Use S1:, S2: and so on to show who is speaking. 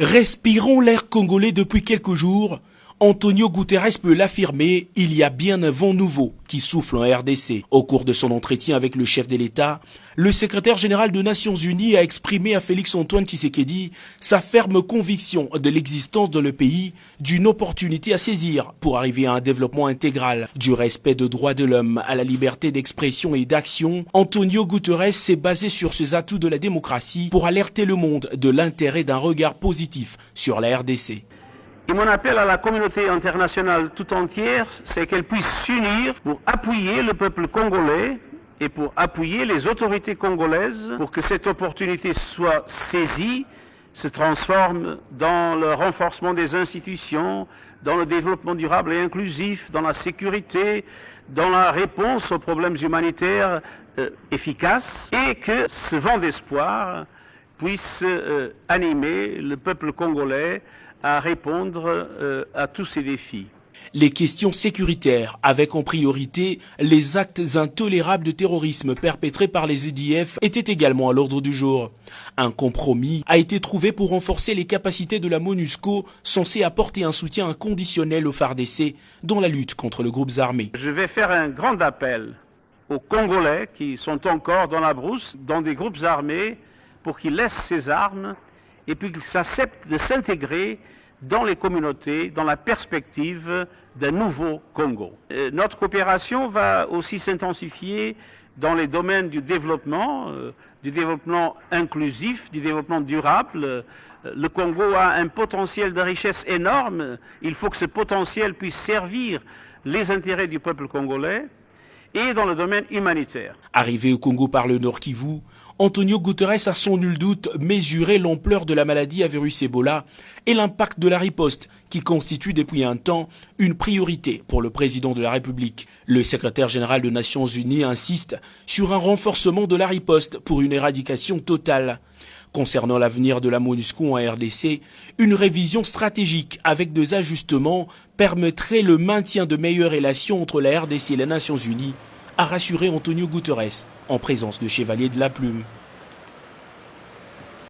S1: Respirons l'air congolais depuis quelques jours. Antonio Guterres peut l'affirmer, il y a bien un vent nouveau qui souffle en RDC. Au cours de son entretien avec le chef de l'État, le secrétaire général des Nations Unies a exprimé à Félix-Antoine Tshisekedi sa ferme conviction de l'existence dans le pays d'une opportunité à saisir pour arriver à un développement intégral, du respect des droits de l'homme à la liberté d'expression et d'action. Antonio Guterres s'est basé sur ces atouts de la démocratie pour alerter le monde de l'intérêt d'un regard positif sur la RDC.
S2: Et mon appel à la communauté internationale tout entière, c'est qu'elle puisse s'unir pour appuyer le peuple congolais et pour appuyer les autorités congolaises pour que cette opportunité soit saisie, se transforme dans le renforcement des institutions, dans le développement durable et inclusif, dans la sécurité, dans la réponse aux problèmes humanitaires efficaces, et que ce vent d'espoir puisse animer le peuple congolais à répondre à tous ces défis.
S1: Les questions sécuritaires, avec en priorité les actes intolérables de terrorisme perpétrés par les EDF, étaient également à l'ordre du jour. Un compromis a été trouvé pour renforcer les capacités de la MONUSCO, censée apporter un soutien inconditionnel aux FARDC dans la lutte contre les groupes armés.
S2: Je vais faire un grand appel aux Congolais qui sont encore dans la brousse, dans des groupes armés, pour qu'ils laissent ces armes et puis qu'ils acceptent de s'intégrer dans les communautés, dans la perspective d'un nouveau Congo. Notre coopération va aussi s'intensifier dans les domaines du développement inclusif, du développement durable. Le Congo a un potentiel de richesse énorme. Il faut que ce potentiel puisse servir les intérêts du peuple congolais. Et dans le domaine humanitaire.
S1: Arrivé au Congo par le Nord Kivu, Antonio Guterres a sans nul doute mesuré l'ampleur de la maladie à virus Ebola et l'impact de la riposte qui constitue depuis un temps une priorité pour le président de la République. Le secrétaire général des Nations Unies insiste sur un renforcement de la riposte pour une éradication totale. Concernant l'avenir de la MONUSCO en RDC, une révision stratégique avec des ajustements permettrait le maintien de meilleures relations entre la RDC et les Nations Unies, a rassuré Antonio Guterres en présence de Chevalier de la Plume.